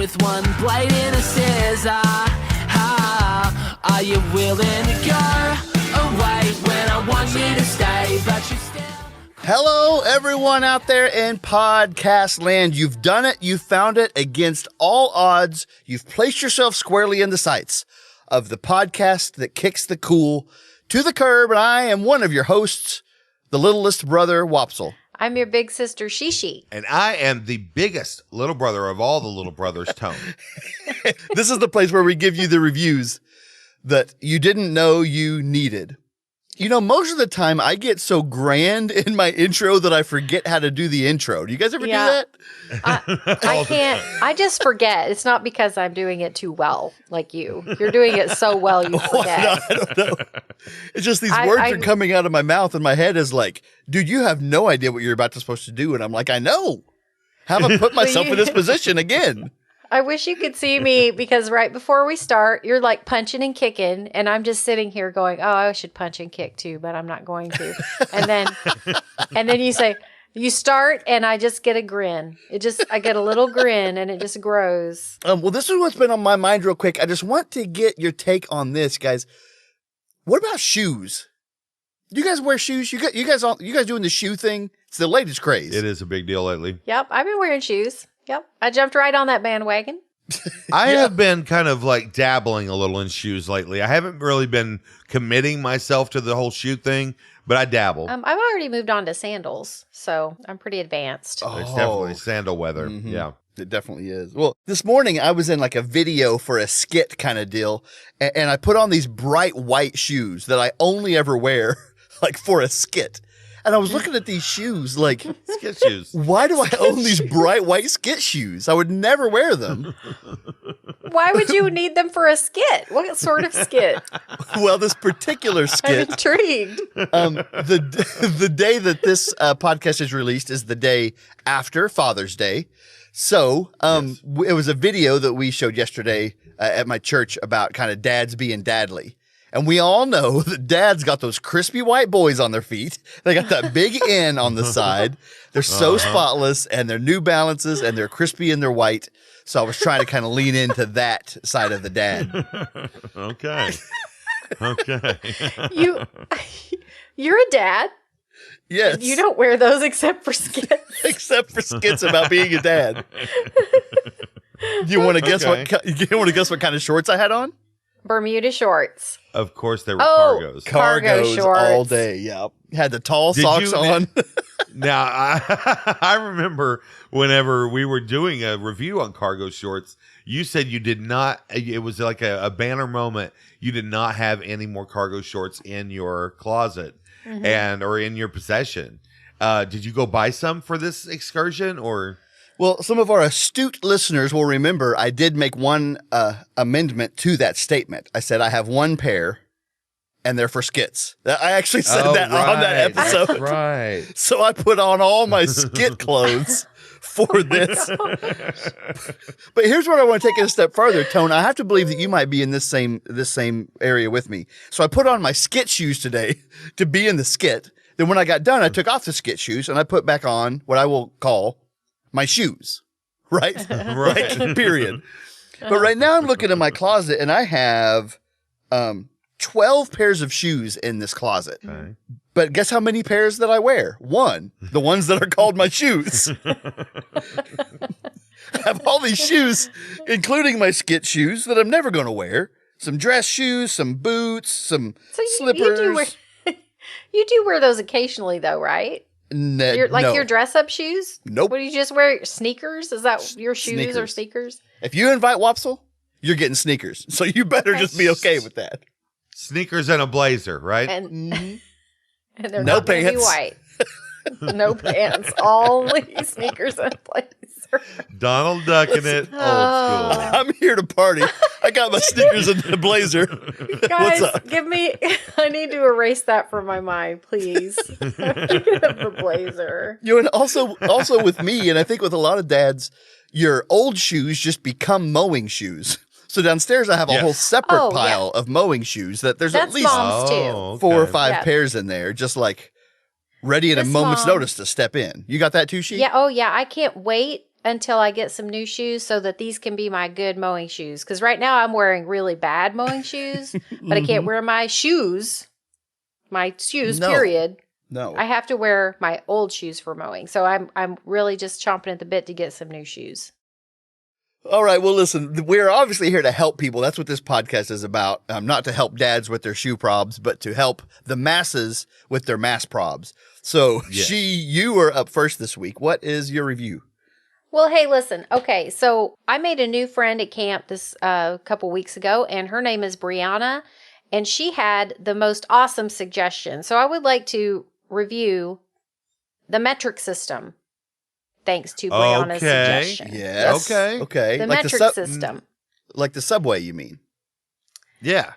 with one blade and a scissor. Are you willing to go away when I want you to stay, but you still... Hello, everyone out there in podcast land. You've done it. You found it against all odds. You've placed yourself squarely in the sights of the podcast that kicks the cool to the curb. And I am one of your hosts, the littlest brother, Wopsle. I'm your big sister, Shishi. And I am the biggest little brother of all the little brothers, Tone. This is the place where we give you the reviews that you didn't know you needed. You know, most of the time I get so grand in my intro that I forget how to do the intro. Do you guys ever do that? I can't. I just forget. It's not because I'm doing it too well, like you. You're doing it so well, you forget. No, I don't know. It's just these words are coming out of my mouth, and my head is like, dude, you have no idea what you're about to supposed to do. And I'm like, I know. Haven't put myself in this position again. I wish you could see me because right before we start, you're like punching and kicking, and I'm just sitting here going, "Oh, I should punch and kick too, but I'm not going to." And then you say, you start, and I just get a grin. I get a little grin, and it just grows. Well, this is what's been on my mind real quick. I just want to get your take on this, guys. What about shoes? Do you guys wear shoes? You guys doing the shoe thing? It's the latest craze. It is a big deal lately. Yep, I've been wearing shoes. Yep, I jumped right on that bandwagon. I have been kind of like dabbling a little in shoes lately. I haven't really been committing myself to the whole shoe thing, but I dabble. I've already moved on to sandals, so I'm pretty advanced. It's definitely sandal weather. Mm-hmm. Yeah. It definitely is. Well, this morning I was in like a video for a skit kind of deal, and I put on these bright white shoes that I only ever wear like for a skit. And I was looking at these shoes like, Skit shoes. Why do I own these bright white skit shoes? I would never wear them. Why would you need them for a skit? What sort of skit? Well, this particular I'm skit, intrigued. the day that this podcast is released is the day after Father's Day. So it was a video that we showed yesterday at my church about kind of dads being dadly. And we all know that dads got those crispy white boys on their feet. They got that big N on the side. They're so spotless, and they're New Balances, and they're crispy and they're white. So I was trying to kind of lean into that side of the dad. Okay. You're a dad. Yes. You don't wear those except for skits. Except for skits about being a dad. Do you want to guess what kind of shorts I had on? Bermuda shorts. Of course, they were cargos. Cargo shorts all day. Yep. Had the tall socks on. Now, I remember whenever we were doing a review on cargo shorts, you said you did not, it was like a banner moment. You did not have any more cargo shorts in your closet or in your possession. Did you go buy some for this excursion or? Well, some of our astute listeners will remember I did make one amendment to that statement. I said I have one pair, and they're for skits. I actually said that on that episode. That's right. So I put on all my skit clothes for this. But here's where I want to take it a step further, Tone. I have to believe that you might be in this same area with me. So I put on my skit shoes today to be in the skit. Then when I got done, I took off the skit shoes and I put back on what I will call my shoes, right? Like, period. But right now I'm looking in my closet and I have 12 pairs of shoes in this closet. Okay. But guess how many pairs that I wear? One. The ones that are called my shoes. I have all these shoes, including my skit shoes that I'm never going to wear. Some dress shoes, some boots, some slippers. You do wear those occasionally though, right? No. Your dress-up shoes? Nope. What do you just wear? Sneakers? Is that your shoes or sneakers? If you invite Wopsle, you're getting sneakers. So you better just be okay with that. Sneakers and a blazer, right? And they're No not going to be pants. white. No pants. Only sneakers and a blazer. Donald ducking it. Old school. I'm here to party. I got my sneakers and the blazer. Guys, I need to erase that from my mind, please. The blazer. You know, and also with me, and I think with a lot of dads, your old shoes just become mowing shoes. So downstairs, I have a whole separate pile of mowing shoes that there's at least mom's too. 4 or 5 pairs in there, just like ready at a moment's notice to step in. You got that too, She? Yeah. Oh, yeah. I can't wait until I get some new shoes so that these can be my good mowing shoes. Because right now I'm wearing really bad mowing shoes, but I can't wear my shoes. No. Period. No. I have to wear my old shoes for mowing. So I'm really just chomping at the bit to get some new shoes. All right. Well, listen, we're obviously here to help people. That's what this podcast is about. Not to help dads with their shoe probs, but to help the masses with their mass probs. So Yes. you are up first this week. What is your review? Well, hey, listen. Okay, so I made a new friend at camp this couple weeks ago, and her name is Brianna, and she had the most awesome suggestion. So I would like to review the metric system, thanks to Brianna's Okay. suggestion. Yes. Okay. Okay. The Like metric system. Like the subway, you mean? Yeah.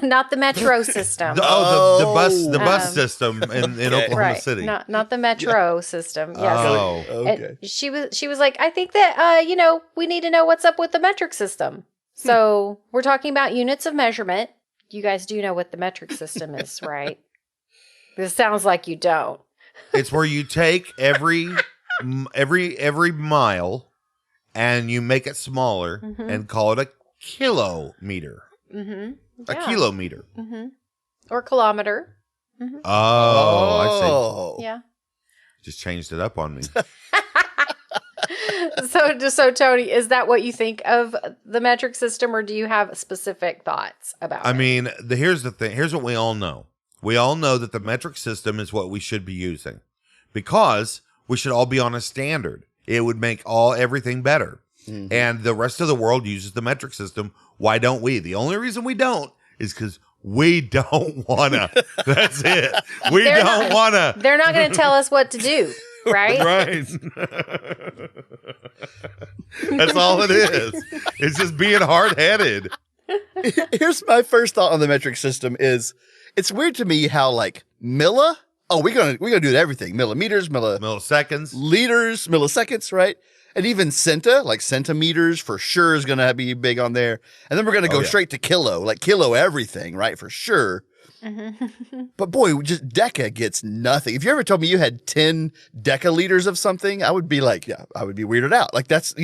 Not the metro system. The bus Um, system in Okay. Oklahoma Right, City. not the metro system. Yes. Oh. Okay. And she was like, I think that we need to know what's up with the metric system. So we're talking about units of measurement. You guys do know what the metric system is, right? This sounds like you don't. It's where you take every mile and you make it smaller and call it a kilometer. Mm-hmm. A kilometer. Mm-hmm. Or kilometer. Oh, I see. Yeah. Just changed it up on me. So Tony, is that what you think of the metric system, or do you have specific thoughts about I it? mean, here's the thing. Here's what we all know. We all know that the metric system is what we should be using because we should all be on a standard. It would make everything better. Mhm. And the rest of the world uses the metric system. Why don't we? The only reason we don't is because we don't wanna. That's it. We They're don't not- wanna. They're not going to tell us what to do, right? Right. That's all it is. It's just being hard-headed. Here's my first thought on the metric system is it's weird to me how like we're gonna do everything. Millimeters, Milliseconds. liters, milliseconds, right? And even centa, like centimeters for sure is gonna be big on there. And then we're gonna go yeah. straight to kilo, like kilo everything, right? For sure. But boy, just deca gets nothing. If you ever told me you had 10 decaliters of something, I would be like, yeah, I would be weirded out. Like that's,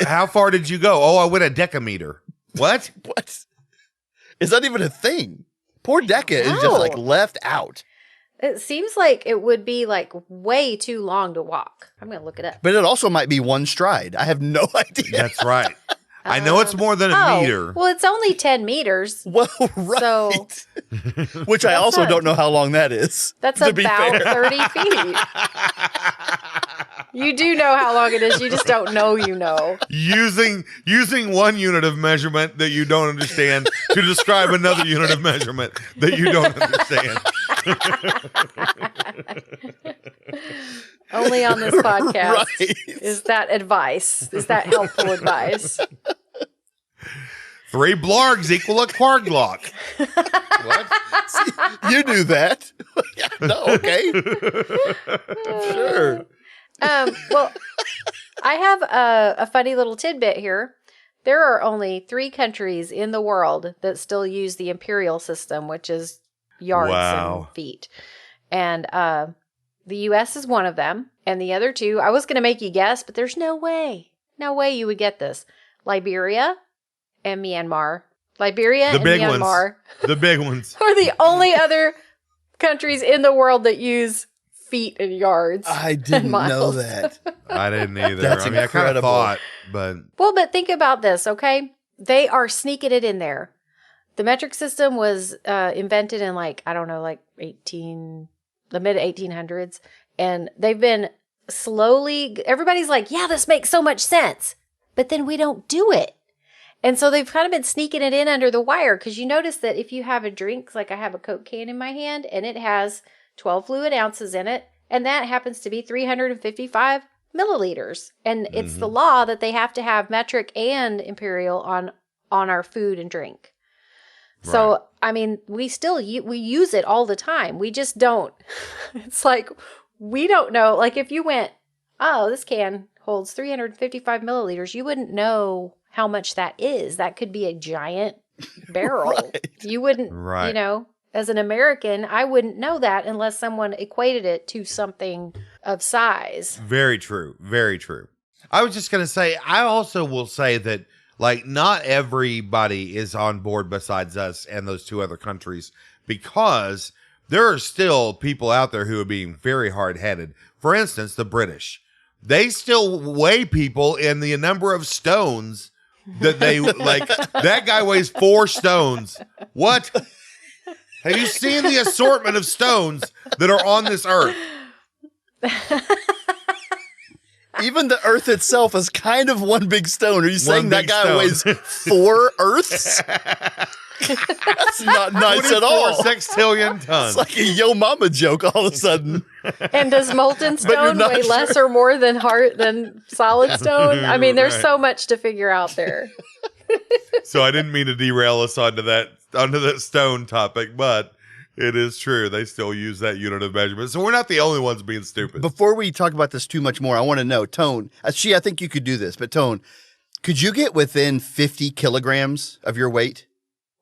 How far did you go? Oh, I went a decameter. What? what? Is that even a thing? Poor deca is just No. like left out. It seems like it would be like way too long to walk. I'm going to look it up. But it also might be one stride. I have no idea. That's right. I know it's more than a meter. Well, it's only 10 meters. Well, right. So Which I also not- don't know how long that is. that's to be about fair. 30 feet. You do know how long it is. You just don't know you know. Using one unit of measurement that you don't understand to describe another unit of measurement that you don't understand. Only on this podcast Right. is that advice. Is that helpful advice? 3 blargs equal a quarglock. What? You knew that. Yeah, no, okay. Sure. Well, I have a funny little tidbit here. There are only 3 countries in the world that still use the imperial system, which is yards Wow. and feet. And the U.S. is one of them. And the other 2, I was going to make you guess, but there's no way you would get this. Liberia and Myanmar. Liberia The and big Myanmar ones. The big ones. are the only other countries in the world that use feet and yards. I didn't know miles. that. I didn't either. That's I mean, I kind of incredible. thought, but Well, but think about this, okay? They are sneaking it in there. The metric system was invented in the mid 1800s. And they've been slowly, everybody's like, yeah, this makes so much sense. But then we don't do it. And so they've kind of been sneaking it in under the wire because you notice that if you have a drink, like I have a Coke can in my hand and it has 12 fluid ounces in it, and that happens to be 355 milliliters. And it's the law that they have to have metric and imperial on our food and drink. So, Right. I mean, we use it all the time. We just don't. It's like, we don't know. Like if you went, oh, this can holds 355 milliliters, you wouldn't know how much that is. That could be a giant barrel. Right. You wouldn't, Right. as an American, I wouldn't know that unless someone equated it to something of size. very true. Very true. I was just going to say, I also will say that, like, not everybody is on board besides us and those two other countries, because there are still people out there who are being very hard-headed. For instance, the British. They still weigh people in the number of stones that they, like, that guy weighs 4 stones. What? Have you seen the assortment of stones that are on this earth? Even the Earth itself is kind of one big stone. Are you saying One that big guy stone. weighs 4 Earths? That's not nice at 24 all. sextillion tons. It's like a Yo Mama joke all of a sudden. And does molten But you're stone not weigh sure. less or more than solid stone? I mean, there's Right. so much to figure out there. So I didn't mean to derail us onto that stone topic, but it is true. They still use that unit of measurement. So we're not the only ones being stupid. Before we talk about this too much more, I want to know, Tone, I think you could do this, but Tone, could you get within 50 kilograms of your weight?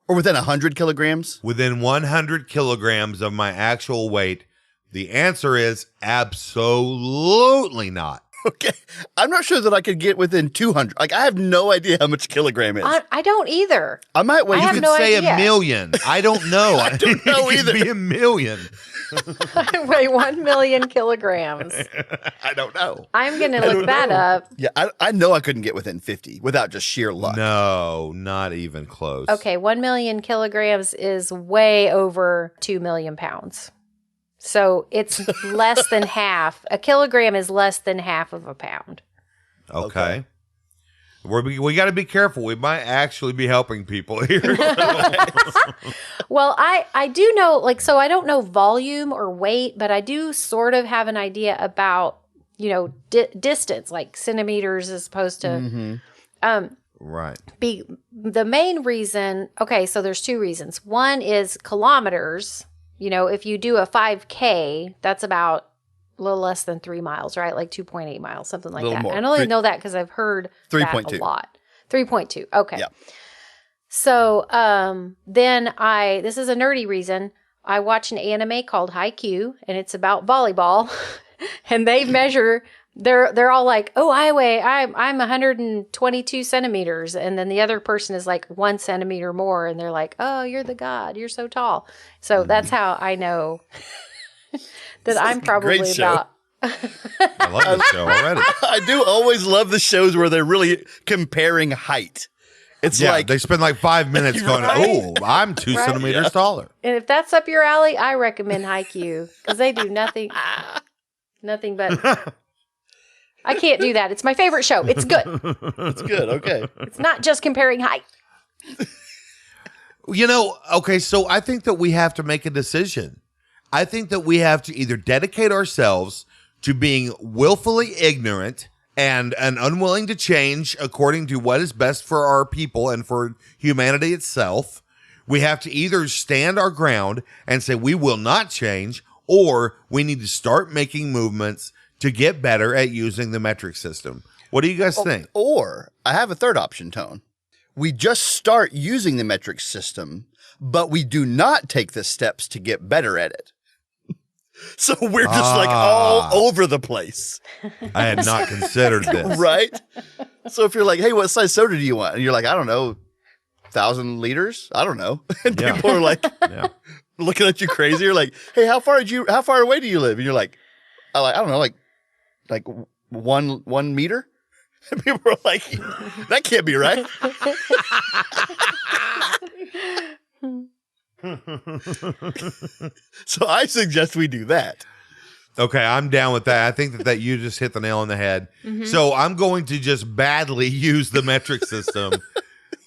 Or within 100 kilograms? Within 100 kilograms of my actual weight, the answer is absolutely not. Okay. I'm not sure that I could get within 200. Like, I have no idea how much a kilogram is. I don't either. I might weigh. I You have could no say idea. a million. I don't know. I don't know it could either. be a million. I weigh 1 million kilograms. I don't know. I'm going to look that up. Yeah, I know I couldn't get within 50 without just sheer luck. No, not even close. Okay, 1 million kilograms is way over 2 million pounds. So it's less than half. A kilogram is less than half of a pound. Okay. We got to be careful. We might actually be helping people here. Well, I do know, like, so I don't know volume or weight, but I do sort of have an idea about, distance, like centimeters as opposed to, Right. the main reason. Okay, so there's 2 reasons. One is kilometers. If you do a 5K, that's about a little less than 3 miles, right? Like 2.8 miles, something like Little that. more. I only know that because I've heard that 3.2. a lot. 3.2. Okay. Yeah. So then this is a nerdy reason. I watch an anime called Haikyuu, and it's about volleyball, and they measure. They're all like, oh, I'm 122 centimeters, and then the other person is like 1 centimeter more, and they're like, oh, you're the god, you're so tall. So that's how I know that I'm probably great show. about. I love this show already. I do always love the shows where they're really comparing height. It's Yeah, like, they spend like 5 minutes going, Right? oh, I'm 2 Right? centimeters taller. And if that's up your alley, I recommend Haikyuu because they do nothing but. I can't do that. It's my favorite show. It's good. it's good. Okay. It's not just comparing height. Okay, so I think that we have to make a decision. I think that we have to either dedicate ourselves to being willfully ignorant and unwilling to change according to what is best for our people and for humanity itself. We have to either stand our ground and say we will not change, or we need to start making movements to get better at using the metric system. What do you guys think? Or I have a third option, Tone. We just start using the metric system, but we do not take the steps to get better at it. So we're just like all over the place, I had not considered this. right? So if you're like, hey, what size soda do you want? And you're like, I don't know, 1,000 liters? I don't know. And Yeah. people are like Yeah. looking at you crazy. You're like, hey, how far away do you live? And you're like, I don't know, like 1 meter? And people are like, that can't be right. So I suggest we do that. Okay, I'm down with that. I think that you just hit the nail on the head. So I'm going to just badly use the metric system,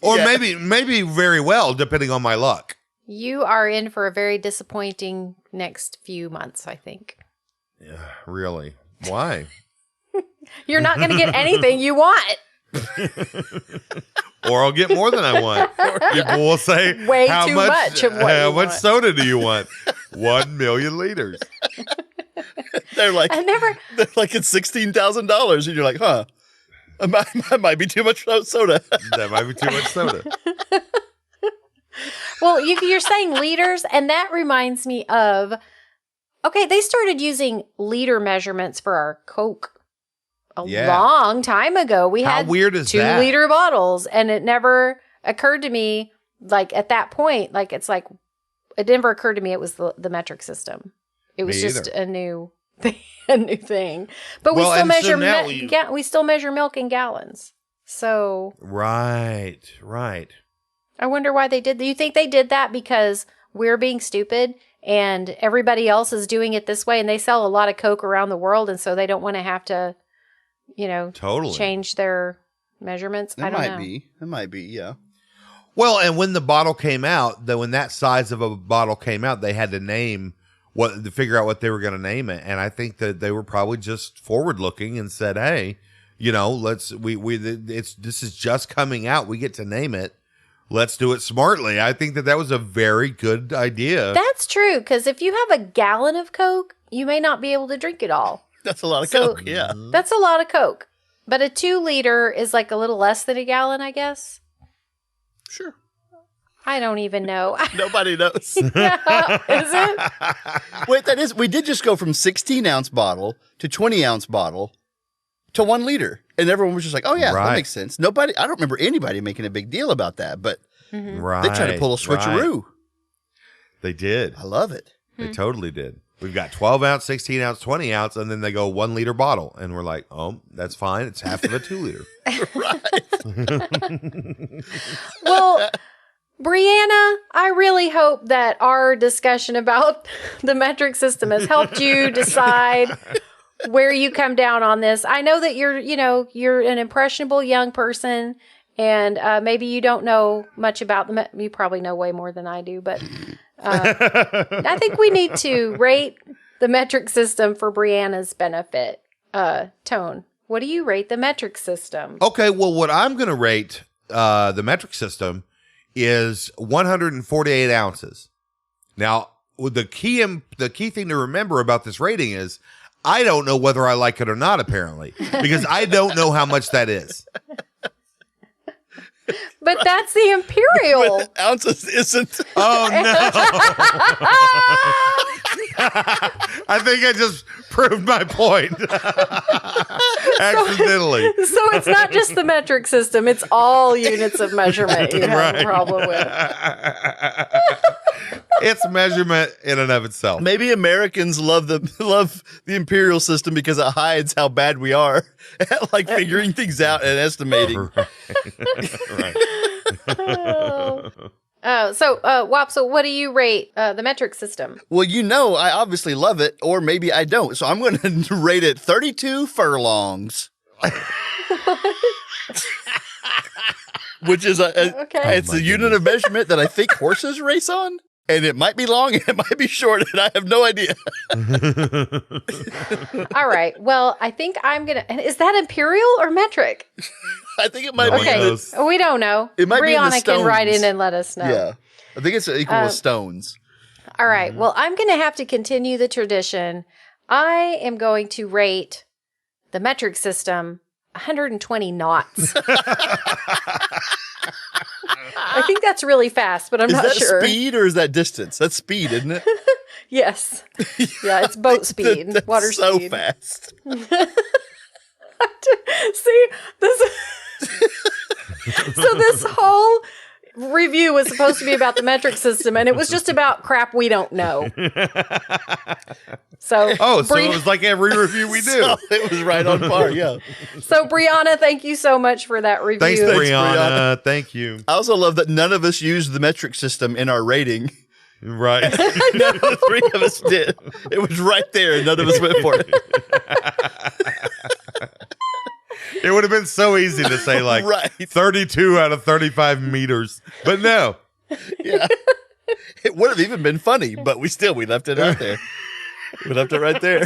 or Yeah. maybe very well, depending on my luck. You are in for a very disappointing next few months, I think. Really? Why? You're not going to get anything you want. Or I'll get more than I want. People will say, Way how too much of what how you much want." soda do you want? 1 million liters. They're like, I never. it's $16,000. And you're like, huh, that might be too much soda. That might be too much soda. Well, you're saying liters, and that reminds me of. Okay, they started using liter measurements for our Coke long time ago. We How had weird is that? 2-liter bottles, and it never occurred to me, like at that point, like it never occurred to me it was the metric system. It was just a new thing. But we still measure we still measure milk in gallons. So right. I wonder why they did. Do you think they did that because we're being stupid and everybody else is doing it this way, and they sell a lot of Coke around the world, and so they don't want to have to, totally change their measurements? I don't know. It might be, yeah. Well, and when the bottle came out, when that size of a bottle came out, they had to figure out what they were going to name it. And I think that they were probably just forward looking and said, hey, this is just coming out. We get to name it. Let's do it smartly. I think that was a very good idea. That's true. Because if you have a gallon of Coke, you may not be able to drink it all. That's a lot of Coke. Yeah. That's a lot of Coke. But a 2-liter is like a little less than a gallon, I guess. Sure. I don't even know. Nobody knows. Yeah, is it? Wait, we did just go from 16-ounce bottle to 20-ounce bottle to 1 liter. And everyone was just like, oh, yeah, that makes sense. I don't remember anybody making a big deal about that, but they tried to pull a switcheroo. Right. They did. I love it. They totally did. We've got 12-ounce, 16-ounce, 20-ounce, and then they go 1-liter bottle. And we're like, oh, that's fine. It's half of a 2-liter. Well, Brianna, I really hope that our discussion about the metric system has helped you decide where you come down on this. I know that you're an impressionable young person, and maybe you don't know much about you probably know way more than I do, but I think we need to rate the metric system for Brianna's benefit. Tone, what do you rate the metric system? Okay, well, what I'm going to rate the metric system is 148 ounces. Now, the key thing to remember about this rating is I don't know whether I like it or not, apparently, because I don't know how much that is. But that's the imperial. But ounces isn't. Oh, no. I think I just proved my point. Accidentally. So it's not just the metric system. It's all units of measurement you have a problem with. It's measurement in and of itself. Maybe Americans love the imperial system because it hides how bad we are at like figuring things out and estimating. Right. So Wopsle, what do you rate the metric system? Well, I obviously love it, or maybe I don't. So I'm going to rate it 32 furlongs. Which is it's a unit of measurement that I think horses race on. And it might be long and it might be short, and I have no idea. All right. Well, I think is that imperial or metric? I think it might be. Okay. We don't know. It might be in the Brianna can write in and let us know. Yeah. I think it's equal with stones. All right. Well, I'm going to have to continue the tradition. I am going to rate the metric system 120 knots. I think that's really fast, but I'm not sure. Is that speed or is that distance? That's speed, isn't it? Yes. Yeah, it's boat speed, that's water so speed. Fast. See, so this whole review was supposed to be about the metric system, and it was just about crap we don't know. So it was like every review we do. So it was right on par, yeah. So Brianna, thank you so much for that review. Thanks, Brianna. Thank you. I also love that none of us used the metric system in our rating. Right. None of the 3 of us did. It was right there, and none of us went for it. It would have been so easy to say like 32 out of 35 meters, but no. Yeah. It would have even been funny, but we left it out there. We left it right there.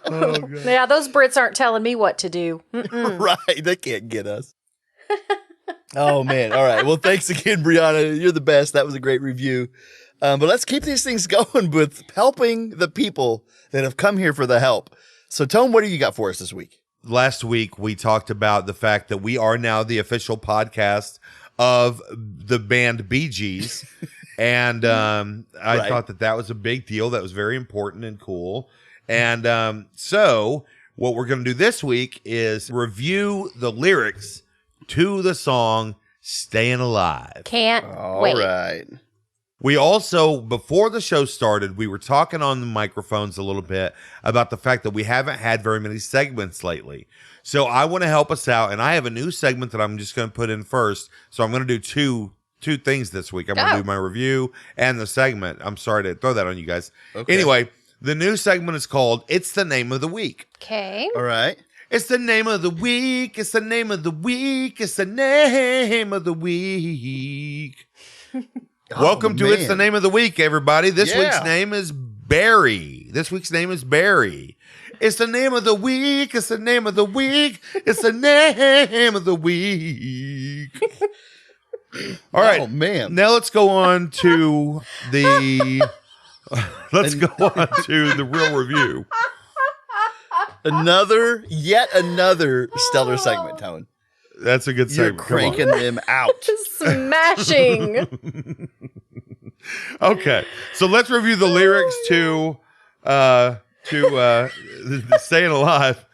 Oh, God. Yeah, those Brits aren't telling me what to do. Right. They can't get us. Oh, man. All right. Well, thanks again, Brianna. You're the best. That was a great review. But let's keep these things going with helping the people that have come here for the help. So, Tone, what do you got for us this week? Last week, we talked about the fact that we are now the official podcast of the band Bee Gees. And I thought that was a big deal. That was very important and cool. And so what we're going to do this week is review the lyrics to the song Staying Alive. Can't All wait. right. We also, before the show started, we were talking on the microphones a little bit about the fact that we haven't had very many segments lately. So I want to help us out, and I have a new segment that I'm just going to put in first. So I'm going to do two things this week. I'm going to do my review and the segment. I'm sorry to throw that on you guys. Okay. Anyway, the new segment is called It's the Name of the Week. Okay. All right. It's the name of the week. It's the name of the week. It's the name of the week. Welcome to It's the Name of the Week, everybody. This week's name is Barry. It's the name of the week. It's the name of the week. It's the name of the week. All right. Oh, man. Now let's go on to the real review. Yet another stellar segment, Tone. That's a good You're segment. Come on. cranking them out. Smashing. Okay, so let's review the lyrics to Staying Alive.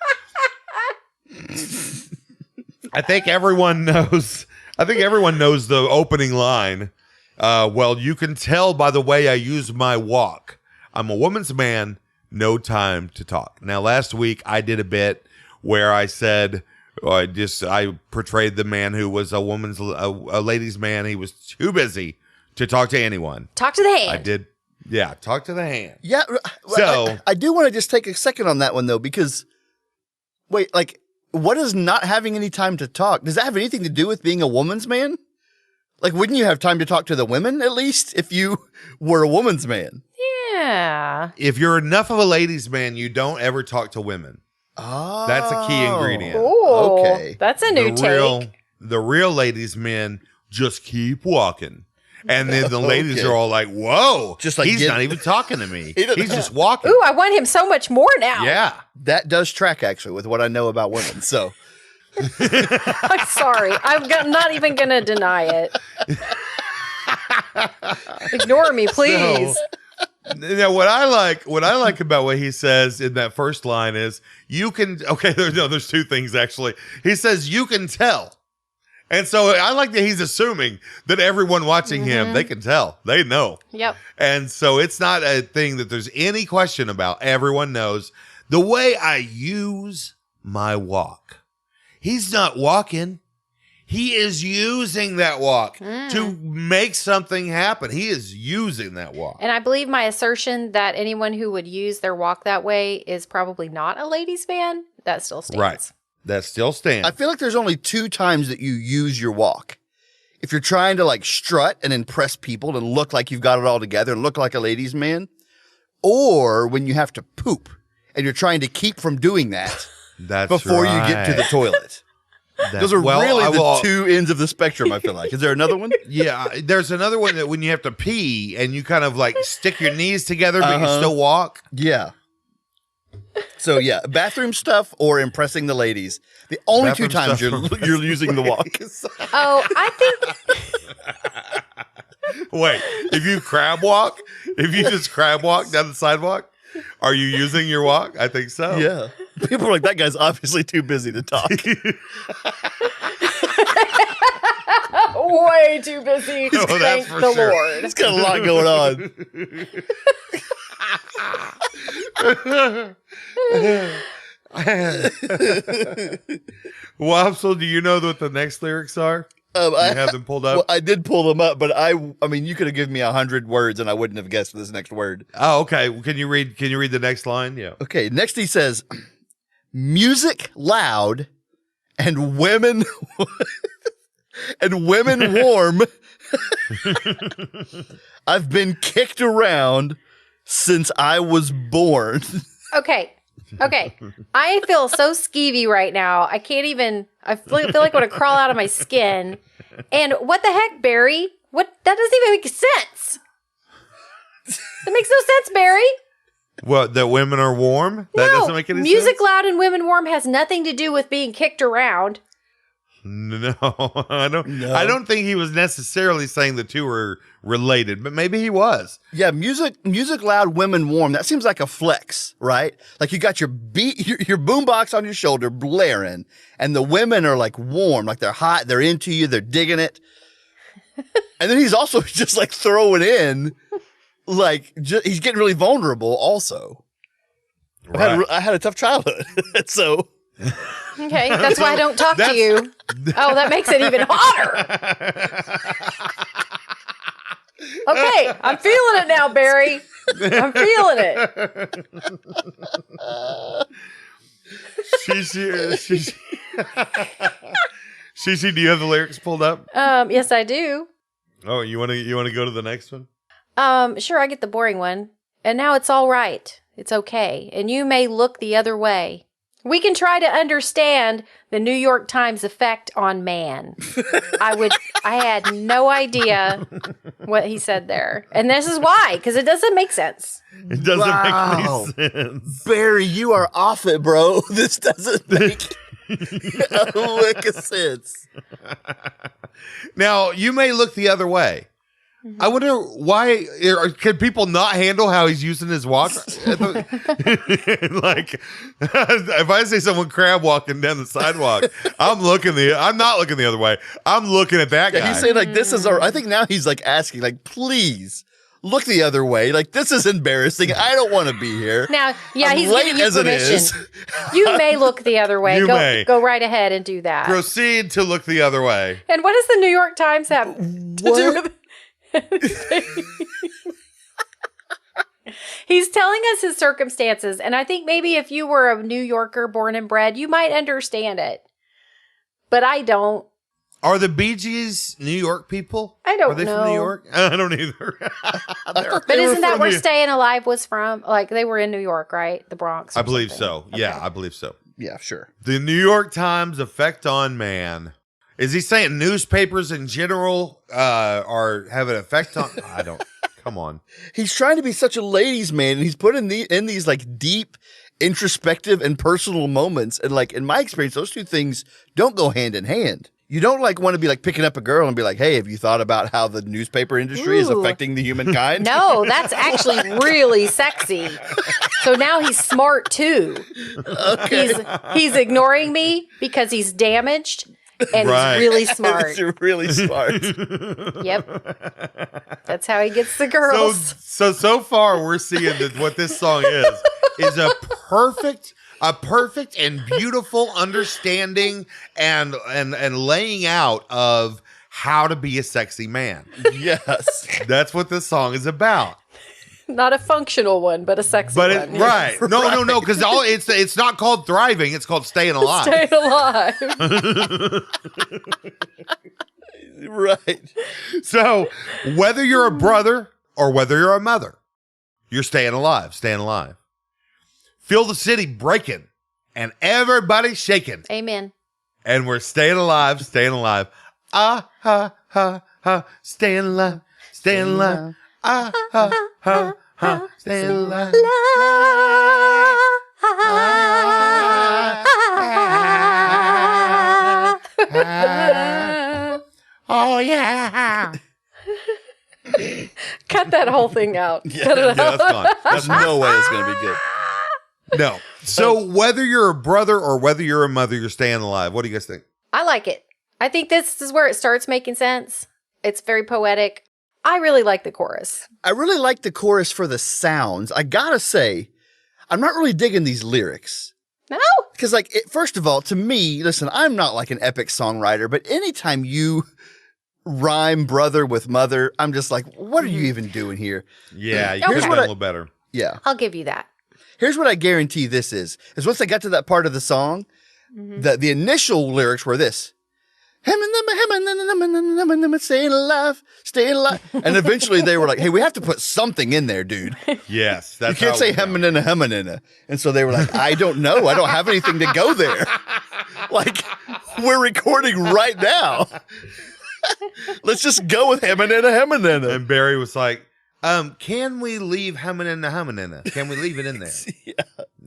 I think everyone knows the opening line. Well, you can tell by the way I use my walk. I'm a woman's man, no time to talk. Now, last week I did a bit where I said I portrayed the man who was a ladies' man. He was too busy to talk to anyone. Talk to the hand. I did. Yeah, talk to the hand. Yeah. So I do want to just take a second on that one, though, because wait, like, what is not having any time to talk? Does that have anything to do with being a woman's man? Like, wouldn't you have time to talk to the women, at least, if you were a woman's man? Yeah. If you're enough of a ladies' man, you don't ever talk to women. Oh. That's a key ingredient. Ooh, Okay. that's a new take. The real ladies' men just keep walking. And then the ladies Okay. are all like, whoa, Just like he's not even talking to me. He doesn't- He's just walking. Ooh, I want him so much more now. Yeah. That does track, actually, with what I know about women. So, I'm sorry. Not even going to deny it. Ignore me, please. Now, what I like about what he says in that first line is there's two things actually. He says, you can tell. And so I like that he's assuming that everyone watching him, they can tell. They know. Yep. And so it's not a thing that there's any question about. Everyone knows the way I use my walk. He's not walking. He is using that walk to make something happen. He is using that walk. And I believe my assertion that anyone who would use their walk that way is probably not a ladies' man, that still stands. Right. That still stands. I feel like there's only two times that you use your walk. If you're trying to, like, strut and impress people and look like you've got it all together and look like a ladies' man, or when you have to poop and you're trying to keep from doing that before you get to the toilet. Those are really the two ends of the spectrum, I feel like. Is there another one? Yeah, there's another one that when you have to pee and you kind of like stick your knees together, but you still walk. Yeah. So, yeah, bathroom stuff or impressing the ladies. The only Bathroom two times stuff you're using the walk. Oh, I think Wait, if you crab walk, if you just crab walk down the sidewalk, are you using your walk? I think so. Yeah. People are like, that guy's obviously too busy to talk. way too busy. Oh, that's Thank for the sure. Lord. He's got a lot going on. Wopsle, do you know what the next lyrics are? I have them pulled up? Well, I did pull them up, but I mean, you could have given me 100 words and I wouldn't have guessed this next word. Oh, okay. Can you read the next line? Yeah. Okay, next he says, music loud and women and women warm. I've been kicked around since I was born. Okay. I feel so skeevy right now. I can't even, I feel like I want to crawl out of my skin. And what the heck, Barry? That doesn't even make sense. That makes no sense, Barry. What, that women are warm? That doesn't make any music sense? loud and women warm has nothing to do with being kicked around. No, I don't. No. I don't think he was necessarily saying the two were related, but maybe he was. Yeah, music loud, women warm. That seems like a flex, right? Like you got your boombox on your shoulder blaring, and the women are like warm, like they're hot, they're into you, they're digging it. And then he's also just like throwing in, like he's getting really vulnerable. Also, Right. I had a tough childhood, so. Okay, that's why I don't talk to you. Oh, that makes it even hotter. Okay, I'm feeling it now, Barry. I'm feeling it. Shishi, do you have the lyrics pulled up? Yes, I do. Oh, you want to go to the next one? Sure, I get the boring one. And now it's all right. It's okay. And you may look the other way. We can try to understand the New York Times effect on man. I had no idea what he said there. And this is why, because it doesn't make sense. It doesn't Wow. make any sense. Barry, you are off it, bro. This doesn't make a lick of sense. Now, you may look the other way. I wonder why. Can people not handle how he's using his watch? Like, if I see someone crab walking down the sidewalk, I'm not looking the other way. I'm looking at that guy. Yeah, he's saying like this is our. I think now he's like asking like, please look the other way. Like this is embarrassing. I don't want to be here. Now, yeah, I'm he's late giving you as it permission. is. You may look the other way. You may. Go right ahead and do that. Proceed to look the other way. And what does the New York Times have to do with He's telling us his circumstances, and I think maybe if you were a New Yorker born and bred, you might understand it. But I don't. Are the Bee Gees New York people? I don't Are they know. from New York? I don't either. But isn't that where Staying Alive was from? Like, they were in New York, right? The Bronx. or I believe something. so. Okay. Yeah, I believe so. Yeah, sure. The New York Times effect on man. Is he saying newspapers in general are have an effect on? I don't. Come on. He's trying to be such a ladies' man, and he's put in these like deep, introspective, and personal moments. And like in my experience, those two things don't go hand in hand. You don't like want to be like picking up a girl and be like, "Hey, have you thought about how the newspaper industry is Ooh. affecting the humankind?" No, that's actually really sexy. So now he's smart too. Okay. He's ignoring me because he's damaged. And Right. he's really smart. You're really smart. Yep. That's how he gets the girls. So far we're seeing that what this song is a perfect and beautiful understanding and laying out of how to be a sexy man. Yes. That's what this song is about. Not a functional one, but a sexy But one. right. No, because it's not called thriving, it's called staying alive. Stay alive. Right. So whether you're a brother or whether you're a mother, you're staying alive. Feel the city breaking and everybody shaking. Amen. And we're staying alive. Ah, ha, ha, ha. Staying alive. Ah, ha, ha, ha. Staying alive. Oh, yeah. Cut that whole thing out. Cut it Yeah, out. that's fine. There's no way it's going to be good. No. So whether you're a brother or whether you're a mother, you're staying alive. What do you guys think? I like it. I think this is where it starts making sense. It's very poetic. I really like the chorus. I really like the chorus for the sounds. I gotta say, I'm not really digging these lyrics. No? Because, like, first of all, to me, listen, I'm not like an epic songwriter, but anytime you rhyme brother with mother, I'm just like, what are you even doing here? Yeah, you Okay. could have done What a I- little better. Yeah. I'll give you that. Here's what I guarantee this is once I got to that part of the song, the initial lyrics were this. Staying alive. And eventually they were like, hey, we have to put something in there, dude. Yes. That's You can't how say it went down. hemanina. And so they were like, I don't know. I don't have anything to go there. Like, we're recording right now. Let's just go with hemanina. And Barry was like, can we leave humming? Can we leave it in there? Yeah.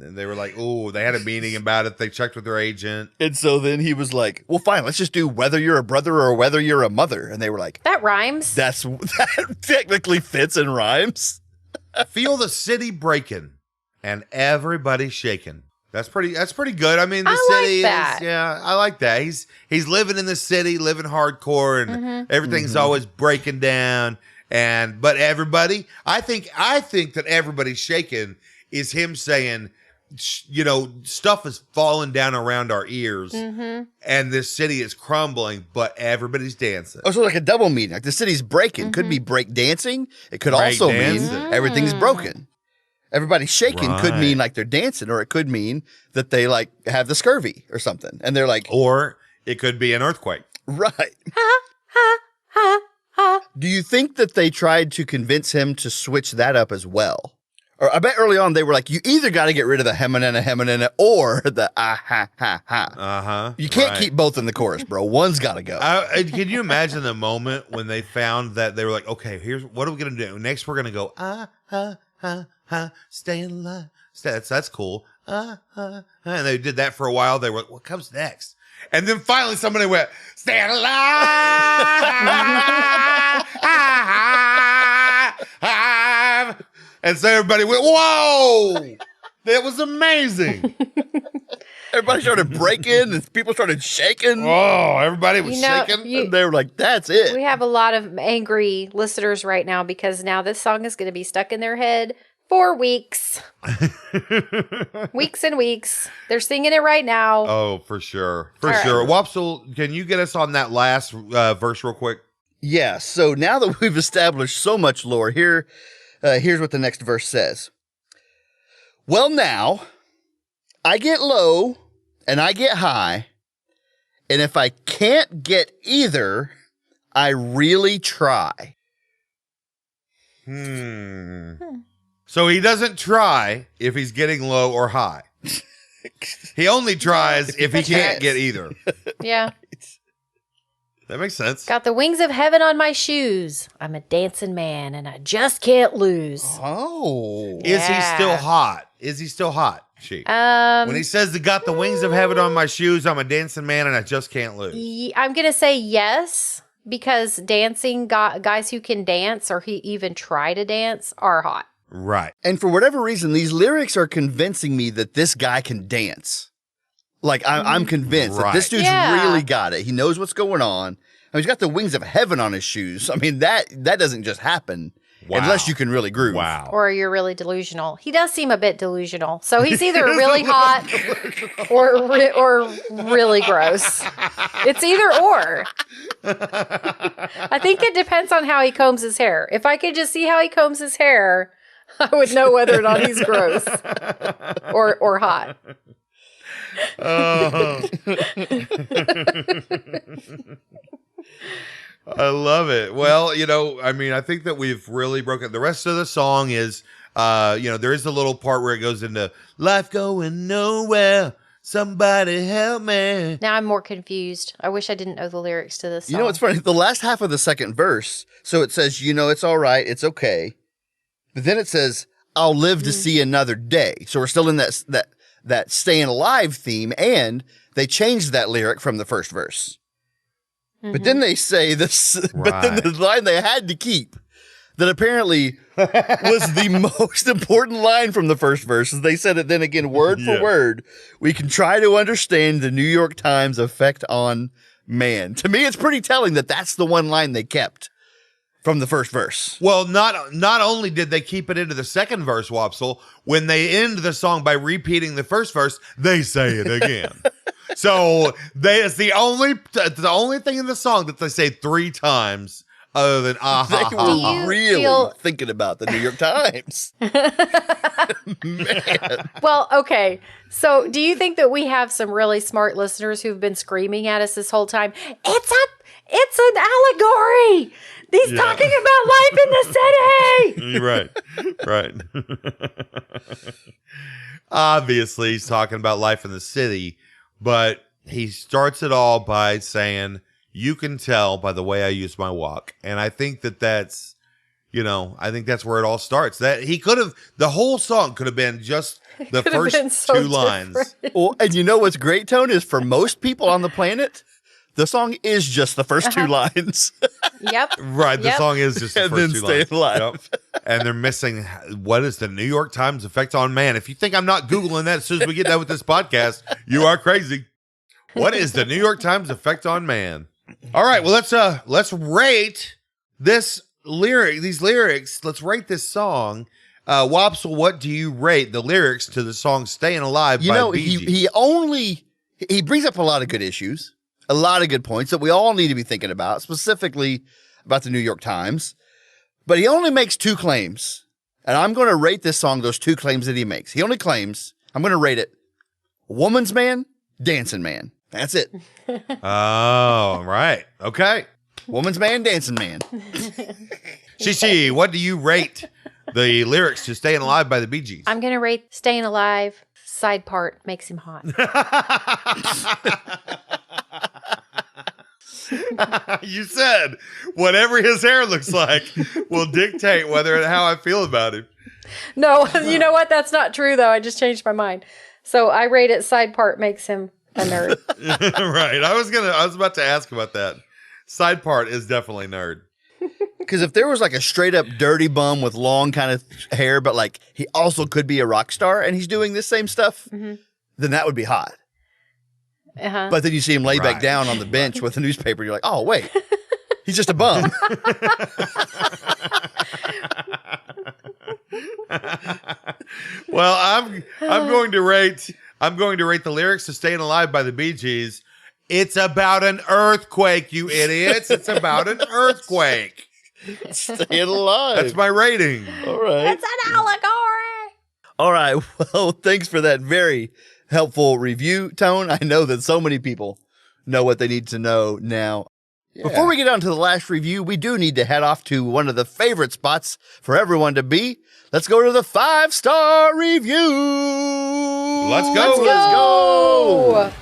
And they were like, oh, they had a meeting about it. They checked with their agent. And so then he was like, well, fine, let's just do whether you're a brother or whether you're a mother. And they were like, That rhymes. that technically fits and rhymes. Feel the city breaking and everybody shaking. That's pretty good. I mean, the I like city that. is, yeah, I like that. He's living in the city, living hardcore, and everything's always breaking down. But everybody, I think that everybody's shaking is him saying, stuff is falling down around our ears, and this city is crumbling, but everybody's dancing. Oh, so like a double meaning. Like the city's breaking. Could be break dancing. It could also mean dancing. everything's broken. Everybody's shaking could Right. mean like they're dancing, or it could mean that they like have the scurvy or something. And they're like, Or it could be an earthquake. right. Do you think that they tried to convince him to switch that up as well? Or I bet early on they were like, you either got to get rid of the hemanena or the ha ha. Uh-huh. You can't Right. keep both in the chorus, bro. One's got to go. Can you imagine the moment when they found that they were like, okay, here's what are we gonna do? Next, we're gonna go staying alive. That's cool. And they did that for a while. They were like, what comes next? And then finally, somebody went, staying alive. And so everybody went, whoa! That was amazing. Everybody started breaking and people started shaking. Oh, everybody was shaking. And they were like, that's it. We have a lot of angry listeners right now because now this song is going to be stuck in their head for weeks. Weeks and weeks. They're singing it right now. Oh, for sure. For All sure. right. Wopsle, can you get us on that last verse real quick? Yeah, so now that we've established so much lore, here's what the next verse says. Well, now, I get low and I get high, and if I can't get either, I really try. So he doesn't try if he's getting low or high. He only tries if he can't get either. Yeah. That makes sense. Got the wings of heaven on my shoes. I'm a dancing man and I just can't lose. Oh. Is he Yeah. still hot? Is he still hot, She? When he says, "I got the wings of heaven on my shoes, I'm a dancing man and I just can't lose." I'm going to say yes because dancing, guys who can dance or even try to dance are hot. Right. And for whatever reason, these lyrics are convincing me that this guy can dance. Like, I'm convinced that this Right. dude's Yeah. really got it. He knows what's going on. And he's got the wings of heaven on his shoes. I mean, that doesn't just happen Wow. unless you can really groove. Wow. Or you're really delusional. He does seem a bit delusional. So he's either really hot or really gross. It's either or. I think it depends on how he combs his hair. If I could just see how he combs his hair, I would know whether or not he's gross or hot. I love it. Well, I mean, I think that we've really broken. The rest of the song is, there is a little part where it goes into life going nowhere. Somebody help me. Now I'm more confused. I wish I didn't know the lyrics to this song. You know what's funny? The last half of the second verse, so it says, it's all right, it's okay. But then it says, I'll live to see another day. So we're still in that staying alive theme, and they changed that lyric from the first verse. But then they say this, but then the line they had to keep that apparently was the most important line from the first verse. They said it then again, word for word. We can try to understand the New York Times effect on man. To me, it's pretty telling that that's the one line they kept from the first verse. Well, not only did they keep it into the second verse, Wopsle, when they end the song by repeating the first verse, they say it again. So it's the only thing in the song that they say 3 times other than aha. They Do you were really feel- thinking about the New York Times. Man. Well, okay. So do you think that we have some really smart listeners who've been screaming at us this whole time? It's an allegory. He's talking about life in the city. Right. Obviously, he's talking about life in the city, but he starts it all by saying, you can tell by the way I use my walk. And I think that that's, I think that's where it all starts. That he could have, the whole song could have been just the Could have first been so two lines. different. Well, and you know what's great, Tone, is for most people on the planet, the song is just the first two lines. Yep. Right. The Yep. song is just the And first then two Staying lines. Alive. Yep. And they're missing, what is the New York Times effect on man? If you think I'm not Googling that as soon as we get done with this podcast, you are crazy. What is the New York Times effect on man? All right. Well, let's rate these lyrics. Let's rate this song. Wopsle, what do you rate the lyrics to the song Staying Alive by the Bee Gees? He brings up a lot of good issues, a lot of good points that we all need to be thinking about, specifically about the New York Times. But he only makes two claims. And I'm going to rate this song those two claims that he makes. He only claims, I'm going to rate it, woman's man, dancing man. That's it. Oh, right. Okay. Woman's man, dancing man. Shishi, what do you rate the lyrics to Staying Alive by the Bee Gees? I'm going to rate Staying Alive. Side part makes him hot. You said whatever his hair looks like will dictate whether and how I feel about him. No, you know what? That's not true, though. I just changed my mind. So I rate it side part makes him a nerd. Right. I was about to ask about that. Side part is definitely nerd. Because if there was like a straight up dirty bum with long kind of hair, but like he also could be a rock star and he's doing this same stuff, then that would be hot. Uh-huh. But then you see him lay back Right. down on the bench with a newspaper. You're like, oh, wait, he's just a bum. Well, I'm going to rate the lyrics to Staying Alive by the Bee Gees. It's about an earthquake, you idiots. It's about an earthquake. Staying alive. That's my rating. All right. It's an allegory. All right. Well, thanks for that very helpful review, Tone. I know that so many people know what they need to know now. Before we get on to the last review, we do need to head off to one of the favorite spots for everyone to be. Let's go to the 5-star review. Let's go. Let's go.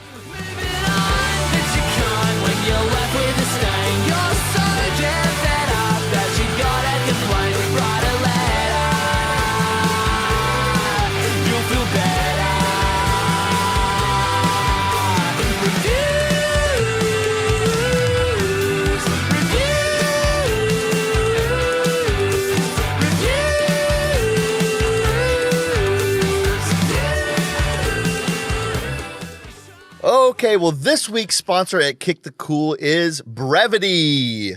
Okay, well, this week's sponsor at Kick the Cool is Brevity.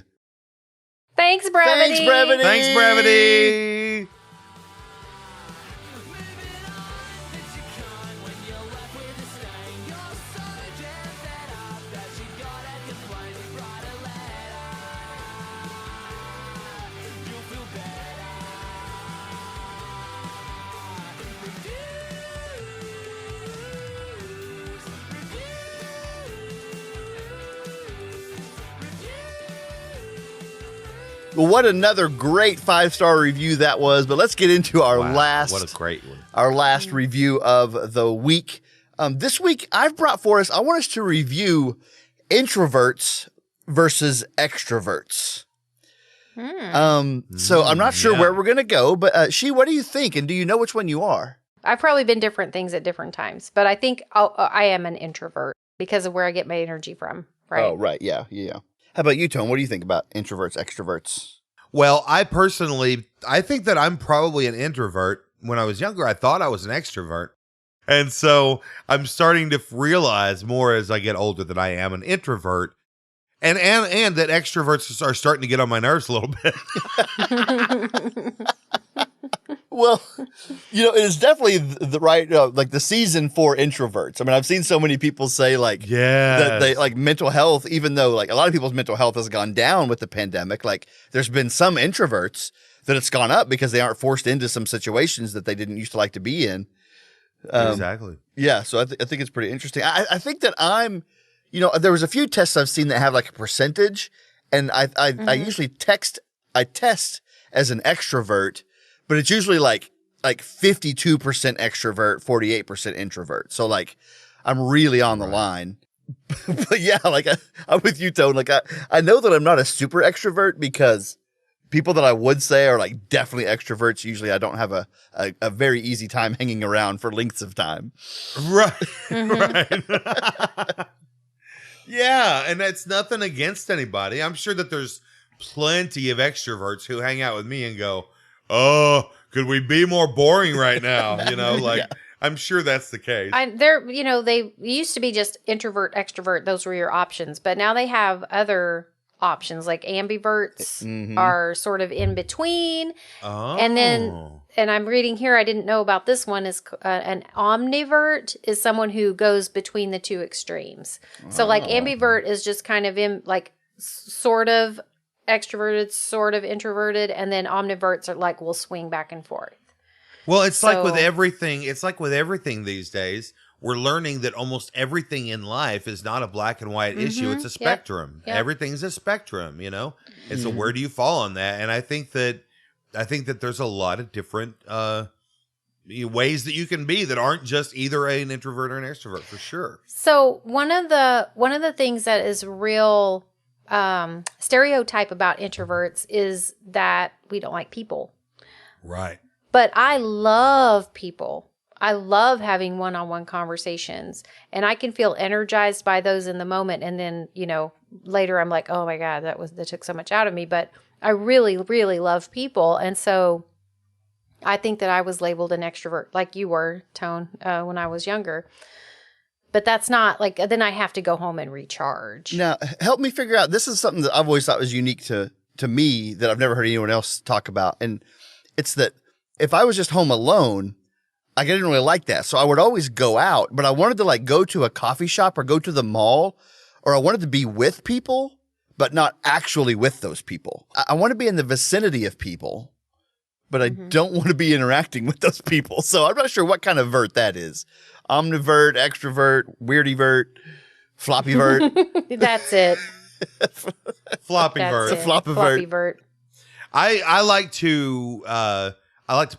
Thanks, Brevity. Thanks, Brevity. Thanks, Brevity. Well, what another great 5-star review that was. But let's get into our Wow, last what a great one. our last review of the week. This week, I've brought for us, I want us to review introverts versus extroverts. So I'm not sure yeah. where we're going to go, but what do you think? And do you know which one you are? I've probably been different things at different times, but I think I am an introvert because of where I get my energy from. Right. Oh, right. Yeah. How about you, Tone? What do you think about introverts, extroverts? Well, I think that I'm probably an introvert. When I was younger, I thought I was an extrovert. And so I'm starting to realize more as I get older that I am an introvert. And that extroverts are starting to get on my nerves a little bit. Well, it is definitely the right, like the season for introverts. I mean, I've seen so many people say that they like mental health, even though like a lot of people's mental health has gone down with the pandemic. Like there's been some introverts that it's gone up because they aren't forced into some situations that they didn't used to like to be in. Exactly. Yeah. So I think it's pretty interesting. I think that I'm, there was a few tests I've seen that have like a percentage, and I usually test as an extrovert, but it's usually like 52% extrovert, 48% introvert. So like I'm really on the line. But yeah, like I'm with you, Tone. Like I know that I'm not a super extrovert because people that I would say are like definitely extroverts. Usually I don't have a very easy time hanging around for lengths of time. Right. Right. Yeah. And that's nothing against anybody. I'm sure that there's plenty of extroverts who hang out with me and go, oh, could we be more boring right now? You know, like I'm sure that's the case. They used to be just introvert, extrovert. Those were your options, but now they have other options like ambiverts are sort of in between. Oh. And I'm reading here, I didn't know about this one, is an omnivert is someone who goes between the two extremes. So like ambivert is just kind of in like sort of extroverted, sort of introverted, and then omniverts are like will swing back and forth. Well, it's like with everything. It's like with everything these days. We're learning that almost everything in life is not a black and white issue. It's a spectrum. Yep. Everything's a spectrum, you know? And so where do you fall on that? And I think that there's a lot of different ways that you can be that aren't just either an introvert or an extrovert, for sure. So one of the things that is real stereotype about introverts is that we don't like people. Right. But I love people. I love having one-on-one conversations, and I can feel energized by those in the moment. And then, later I'm like, oh my God, that took so much out of me. But I really, really love people. And so I think that I was labeled an extrovert like you were, Tone, when I was younger. But that's not like, then I have to go home and recharge. Now, help me figure out, this is something that I've always thought was unique to me that I've never heard anyone else talk about. And it's that if I was just home alone, I didn't really like that. So I would always go out, but I wanted to like go to a coffee shop or go to the mall, or I wanted to be with people, but not actually with those people. I want to be in the vicinity of people, but I don't want to be interacting with those people. So I'm not sure what kind of vert that is. Omnivert, extrovert, weirdyvert, floppyvert. That's it. Floppyvert. It's a floppyvert. Floppyvert. I like to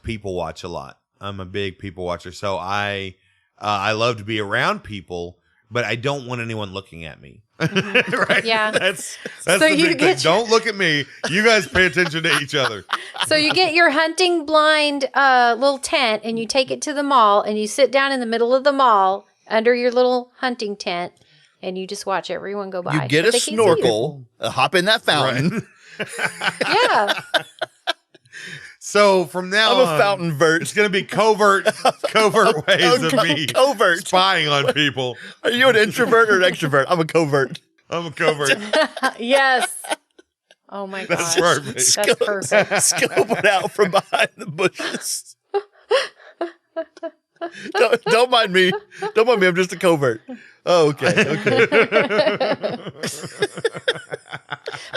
people watch a lot. I'm a big people watcher, so I love to be around people, but I don't want anyone looking at me. Right? Yeah. That's So the you big get thing. Don't look at me. You guys pay attention to each other. So you get your hunting blind little tent and you take it to the mall and you sit down in the middle of the mall under your little hunting tent and you just watch everyone go by. You get But a they can't see you. snorkel, hop in that fountain. Yeah. So from now I'm a on, fountain vert. it's going to be covert ways of me Covert. spying on people. Are you an introvert or an extrovert? I'm a covert. I'm a covert. Yes. Oh my gosh. That's perfect. That's perfect. Scoping out from behind the bushes. Don't mind me. Don't mind me. I'm just a covert. Oh, okay.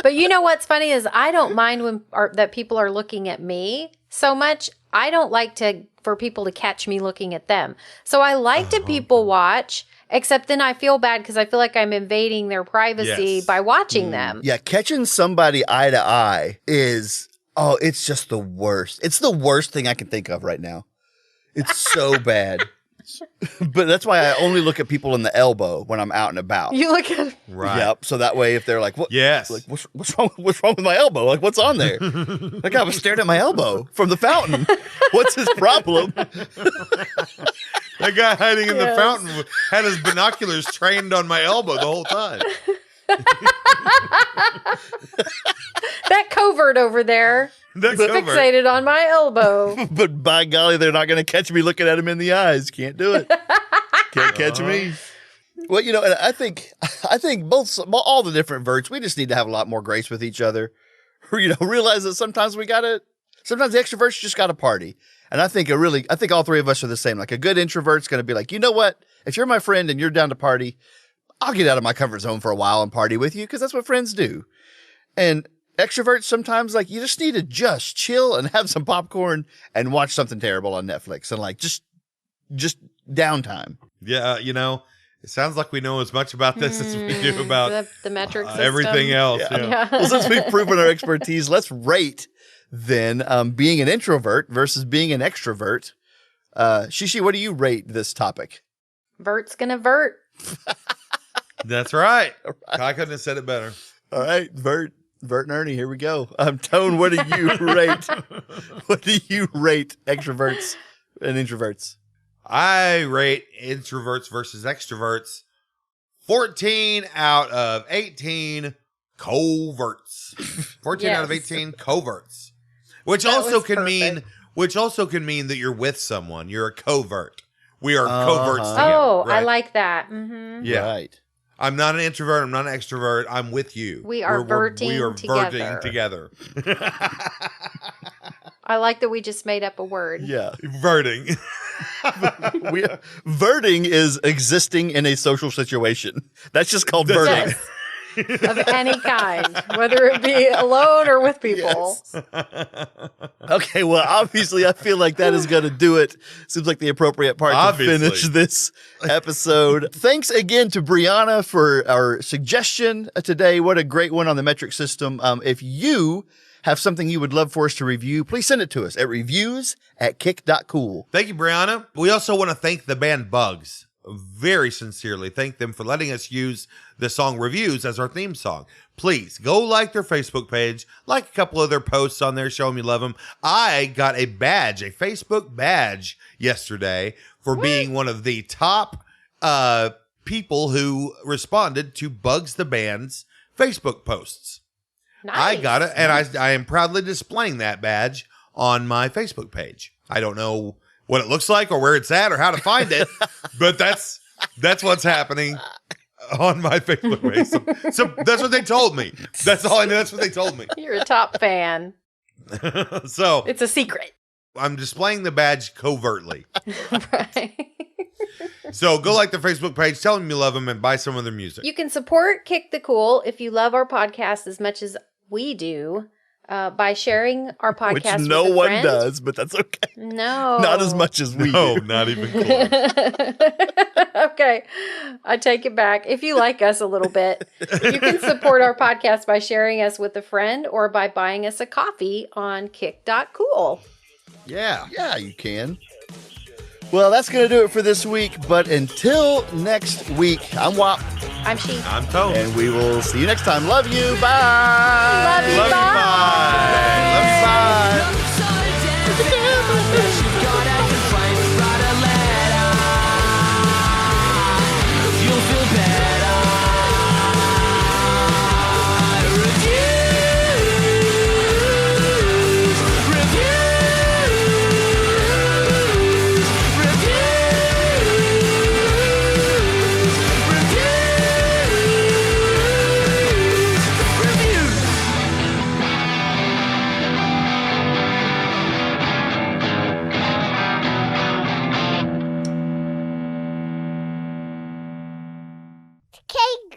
But you know what's funny is I don't mind when that people are looking at me so much. I don't like for people to catch me looking at them. So I like to people watch, except then I feel bad because I feel like I'm invading their privacy by watching them. Yeah, catching somebody eye to eye is, it's just the worst. It's the worst thing I can think of right now. It's so bad. But that's why I only look at people in the elbow when I'm out and about. You look at Right. Yep. So that way, if they're like, "What? Yes. Like, what's wrong? What's wrong with my elbow? Like, what's on there?" That guy was staring at my elbow from the fountain. What's his problem? That guy hiding in the fountain had his binoculars trained on my elbow the whole time. that covert over there. That's Fixated on my elbow. But by golly, they're not going to catch me looking at him in the eyes. Can't do it. Can't catch me. Well, and I think all the different verts, we just need to have a lot more grace with each other. Realize that sometimes the extroverts just got to party. And I think all three of us are the same. Like a good introvert's going to be like, you know what? If you're my friend and you're down to party, I'll get out of my comfort zone for a while and party with you because that's what friends do. And extroverts sometimes like you just need to just chill and have some popcorn and watch something terrible on Netflix and like just downtime. Yeah, it sounds like we know as much about this as we do about the metric system. everything else. Yeah. Yeah. Well, since we've proven our expertise, let's rate then being an introvert versus being an extrovert. Shishi, what do you rate this topic? Vert's gonna vert. That's right. I couldn't have said it better. All right, Vert. Vert and Ernie, here we go. Tone, what do you rate? What do you rate extroverts and introverts? I rate introverts versus extroverts 14 out of 18 coverts. 14 out of 18 coverts. Which That also was can perfect. mean that you're with someone. You're a covert. We are coverts together. Oh, right? I like that. Mm-hmm. Yeah. Right. I'm not an introvert. I'm not an extrovert. I'm with you. We are verting we are together. verting together. I like that we just made up a word. Yeah. Verting. Verting is existing in a social situation. That's just called verting. Yes. Of any kind, whether it be alone or with people. Yes. Okay, well, obviously, I feel like that is going to do it. Seems like the appropriate part Obviously. to finish this episode. Thanks again to Brianna for our suggestion today. What a great one on the metric system. If you have something you would love for us to review, please send it to us at reviews@kick.cool. Thank you, Brianna. We also want to thank the band Bugs very sincerely. Thank them for letting us use the song Reviews as our theme song. Please go like their Facebook page, like a couple of their posts on there, show them you love them. I got a badge, a Facebook badge yesterday for being one of the top people who responded to Bugs the Band's Facebook posts. Nice. I got it, and I am proudly displaying that badge on my Facebook page. I don't know what it looks like or where it's at or how to find it, but that's what's happening on my Facebook page. So that's what they told me. That's all I know. That's what they told me. You're a top fan. So It's a secret. I'm displaying the badge covertly. Right. So go like their Facebook page, tell them you love them, and buy some of their music. You can support Kick the Cool if you love our podcast as much as we do by sharing our podcast Which with no a one friend. does, but that's okay. No. Not as much as we No, do. not even close. Okay. I take it back. If you like us a little bit, you can support our podcast by sharing us with a friend or by buying us a coffee on kick.cool. Yeah. Yeah, you can. Well, that's going to do it for this week. But until next week, I'm Wop, I'm She. I'm Tone. and we will see you next time. Love you. Bye. Love you. Love you. Bye. Love you. Bye. Cake